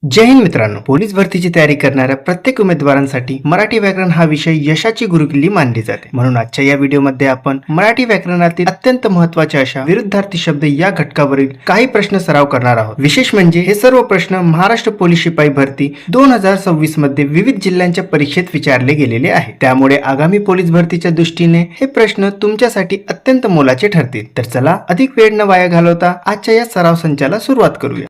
जय हिंद मित्रांनो, पोलीस भरतीची तयारी करणाऱ्या प्रत्येक उमेदवारांसाठी मराठी व्याकरण हा विषय यशाची गुरुकिल्ली मानली जाते. म्हणून आजच्या या व्हिडिओमध्ये आपण मराठी व्याकरणातील अत्यंत महत्त्वाच्या अशा विरुद्धार्थी शब्द या घटकावरील काही प्रश्न सराव करणार आहोत. विशेष म्हणजे हे सर्व प्रश्न महाराष्ट्र पोलीस शिपाई भरती 2026 मध्ये विविध जिल्ह्यांच्या परीक्षेत विचारले गेलेले आहेत. त्यामुळे आगामी पोलीस भरतीच्या दृष्टीने हे प्रश्न तुमच्यासाठी अत्यंत मोलाचे ठरतील. तर चला अधिक वेळ न वाया घालवता आजच्या या सराव संचाला सुरुवात करूया.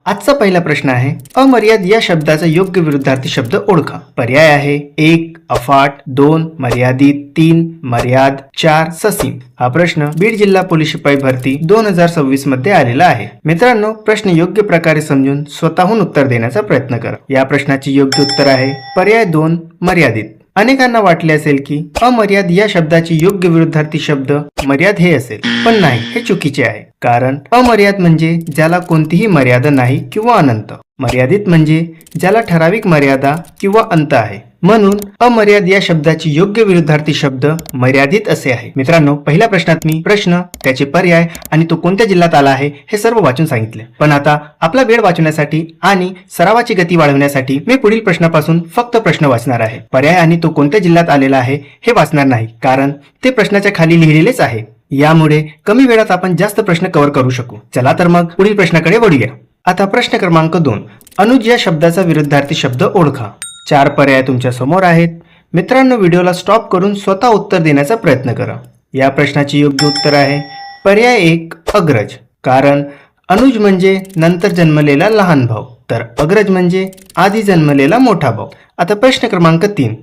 आजचा पहिला प्रश्न आहे, अमर्याद या शब्दाचा योग्य विरुद्धार्थी शब्द ओळखा. पर्याय आहे 1 अफाट, 2 मर्यादित, 3 मर्याद, 4 ससीम. हा प्रश्न बीड जिल्हा पोलीस शिपाई भरती 2026 मध्ये आलेला आहे. मित्रांनो, प्रश्न योग्य प्रकारे समजून स्वतःहून उत्तर देण्याचा प्रयत्न करा. या प्रश्नाचे योग्य उत्तर आहे पर्याय 2 मर्यादित. अनेकांना वाटले असेल की अमर्याद या शब्दाची योग्य विरुद्धार्थी शब्द मर्याद हे असेल, पण नाही, हे चुकीचे आहे. कारण अमर्याद म्हणजे ज्याला कोणतीही मर्यादा नाही किंवा अनंत. मर्यादित म्हणजे ज्याला ठराविक मर्यादा किंवा अंत आहे. म्हणून अमर्याद या शब्दाची योग्य विरुद्धार्थी शब्द मर्यादित असे आहे. मित्रांनो, पहिल्या प्रश्नात मी प्रश्न, त्याचे पर्याय आणि तो कोणत्या जिल्ह्यात आला आहे हे सर्व वाचून सांगितले. पण आता आपला वेळ वाचवण्यासाठी आणि सरावाची गती वाढवण्यासाठी मी पुढील प्रश्नापासून फक्त प्रश्न वाचणार आहे. पर्याय आणि तो कोणत्या जिल्ह्यात आलेला आहे हे वाचणार नाही, कारण ते प्रश्नाच्या खाली लिहिलेलेच आहे. यामुळे कमी वेळात आपण जास्त प्रश्न कव्हर करू शकू. चला तर मग पुढील प्रश्नाकडे वळूया. आता प्रश्न क्रमांक 2, अनुज या शब्दाचा विरुद्धार्थी शब्द ओळखा. 4 पर्याय तुमच्या समोर आहेत. मित्रांनो, व्हिडिओला स्टॉप करून स्वतः उत्तर देण्याचा प्रयत्न करा. या प्रश्नाचे योग्य उत्तर आहे पर्याय 1 अग्रज. कारण अनुज म्हणजे नंतर जन्मलेला लहान भाऊ, तर अग्रज म्हणजे आधी जन्मलेला मोठा भाऊ. आता प्रश्न क्रमांक 3,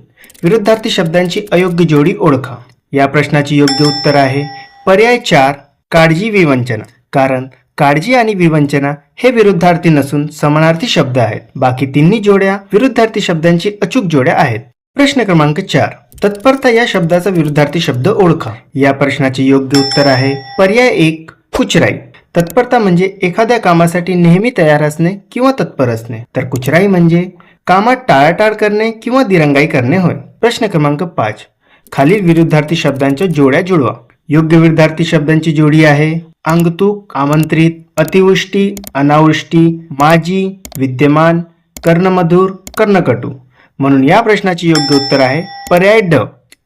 विरुद्धार्थी शब्दांची अयोग्य जोडी ओळखा. या प्रश्नाचे योग्य उत्तर आहे पर्याय 4 काळजी विवंचना. कारण काळजी आणि विवंचना हे विरुद्धार्थी नसून समानार्थी शब्द आहेत. बाकी तिन्ही जोड्या विरुद्धार्थी शब्दांची अचूक जोड्या आहेत. प्रश्न क्रमांक 4, तत्परता या शब्दाचा विरुद्धार्थी शब्द ओळखा. या प्रश्नाचे योग्य उत्तर आहे पर्याय 1 कुचराई. तत्परता म्हणजे एखाद्या कामासाठी नेहमी तयार असणे किंवा तत्पर असणे, तर कुचराई म्हणजे कामात टाळाटाळ करणे किंवा दिरंगाई करणे होय. प्रश्न क्रमांक 5, खालील विरुद्धार्थी शब्दांच्या जोड्या जुळवा. योग्य विरुद्धार्थी शब्दांची जोडी आहे अंगतुक, आमंत्रित, अतिवृष्टी, अनावृष्टी, माजी, विद्यमान, कर्णमधुर, कर्णकटू. म्हणून या प्रश्नाचे योग्य उत्तर आहे पर्याय ड.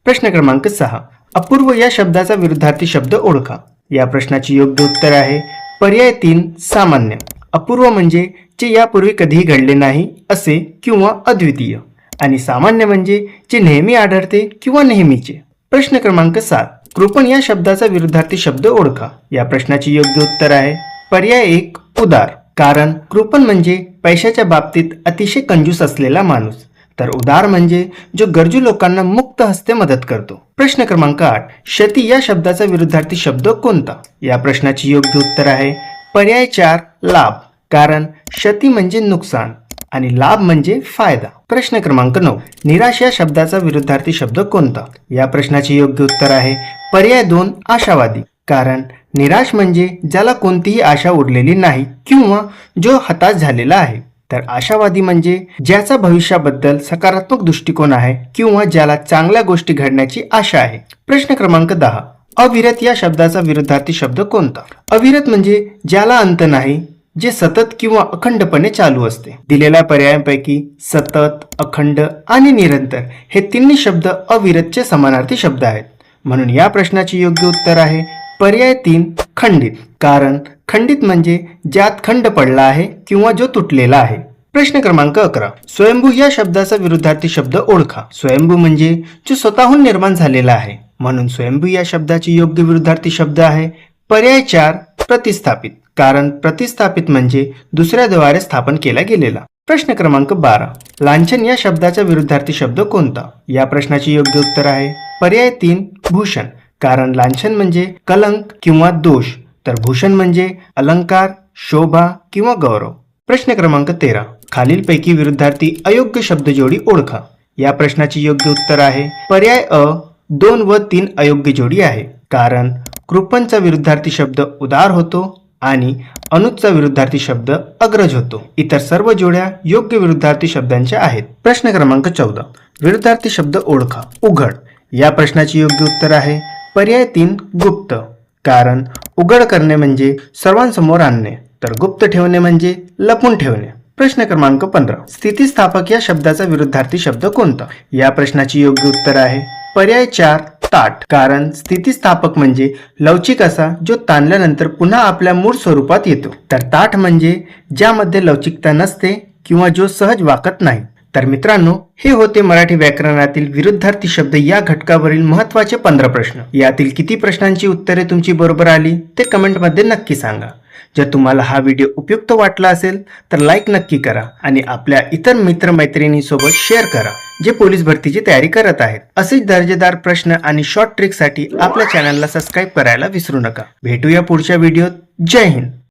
प्रश्न क्रमांक 6, अपूर्व या शब्दाचा विरुद्धार्थी शब्द ओळखा. या प्रश्नाचे योग्य उत्तर आहे पर्याय 3 सामान्य. अपूर्व म्हणजे जे यापूर्वी कधीही घडले नाही असे किंवा अद्वितीय, आणि सामान्य म्हणजे जे नेहमी आढळते किंवा नेहमीचे. प्रश्न क्रमांक 7, कृपण या शब्दाचा विरुद्धार्थी शब्द ओळखा. या प्रश्नाचे योग्य उत्तर आहे पर्याय 1 उदार. कारण कृपण म्हणजे पैशाच्या बाबतीत अतिशय कंजूस असलेला माणूस, तर उदार म्हणजे जो गरजू लोकांना मुक्त हस्ते मदत करतो. प्रश्न क्रमांक 8, शती या शब्दाचा विरुद्धार्थी शब्द कोणता. या प्रश्नाचे योग्य उत्तर आहे पर्याय 4 लाभ. कारण शती म्हणजे नुकसान आणि लाभ म्हणजे फायदा. प्रश्न क्रमांक 9, निराश या शब्दाचा विरुद्धार्थी शब्द कोणता. या प्रश्नाचे योग्य उत्तर आहे पर्याय 2 आशावादी. कारण निराश म्हणजे ज्याला कोणतीही आशा उरलेली नाही किंवा जो हताश झालेला आहे, तर आशावादी म्हणजे ज्याचा भविष्याबद्दल सकारात्मक दृष्टिकोन आहे किंवा ज्याला चांगल्या गोष्टी घडण्याची आशा आहे. प्रश्न क्रमांक 10, अविरत या शब्दाचा विरुद्धार्थी शब्द कोणता. अविरत म्हणजे ज्याला अंत नाही, जे सतत किंवा अखंडपणे चालू असते. दिलेल्या पर्यायांपैकी सतत, अखंड आणि निरंतर हे तिन्ही शब्द अविरतचे समानार्थी शब्द आहेत. म्हणून या प्रश्नाचे योग्य उत्तर आहे पर्याय 3 खंडित. कारण खंडित म्हणजे ज्यात खंड पडला आहे किंवा जो तुटलेला आहे. प्रश्न क्रमांक 11, स्वयंभू या शब्दाचा विरुद्धार्थी शब्द ओळखा. स्वयंभू म्हणजे जो स्वतःहून निर्माण झालेला आहे. म्हणून स्वयंभू या शब्दाचे योग्य विरुद्धार्थी शब्द आहे पर्याय 4 प्रतिस्थापित. कारण प्रतिस्थापित म्हणजे दुसऱ्याद्वारे स्थापन केला गेलेला. प्रश्न क्रमांक 12, लांछन या शब्दाचा विरुद्धार्थी शब्द कोणता. या प्रश्नाचे योग्य उत्तर आहे पर्याय 3 भूषण. कारण लांछन म्हणजे कलंक किंवा दोष, तर भूषण म्हणजे अलंकार, शोभा किंवा गौरव. प्रश्न क्रमांक 13, खालीलपैकी विरुद्धार्थी अयोग्य शब्द जोडी ओळखा. या प्रश्नाचे योग्य उत्तर आहे पर्याय अ 2 व 3 अयोग्य जोडी आहे. कारण कृपणचा विरुद्धार्थी शब्द उदार होतो आणि अनुजचा विरुद्धार्थी शब्द अग्रज होतो. इतर सर्व जोड्या योग्य विरुद्धार्थी शब्दांच्या आहेत. प्रश्न क्रमांक 14, विरुद्धार्थी शब्द ओळखा. उघड. या प्रश्नाचे योग्य उत्तर आहे पर्याय 3 गुप्त. कारण उघड करणे म्हणजे सर्वांसमोर आणणे, तर गुप्त ठेवणे म्हणजे लपून ठेवणे. प्रश्न क्रमांक 15. स्थितिस्थापक या शब्दाचा विरुद्धार्थी शब्द कोणता? या प्रश्नाची योग्य उत्तर आहे पर्याय 4 ताठ. कारण स्थितिस्थापक म्हणजे लवचिक असा जो ताणल्यानंतर पुन्हा आपल्या मूळ स्वरूपात येतो, तर ताठ म्हणजे ज्यामध्ये लवचिकता नसते किंवा जो सहज वाकत नाही. तर मित्रांनो, हे होते मराठी व्याकरणातील विरुद्धार्थी शब्द या घटकावरील महत्त्वाचे 15 प्रश्न. यातील किती प्रश्नांची उत्तरे तुमची बरोबर आली ते कमेंटमध्ये नक्की सांगा. जर तुम्हाला हा व्हिडिओ उपयुक्त वाटला असेल तर लाईक नक्की करा आणि आपल्या इतर मित्रमैत्रिणींसोबत शेअर करा जे पोलीस भरतीची तयारी करत आहेत. असेच दर्जेदार प्रश्न आणि शॉर्ट ट्रिकसाठी आपल्या चॅनलला सबस्क्राईब करायला विसरू नका. भेटूया पुढच्या व्हिडिओत. जय हिंद.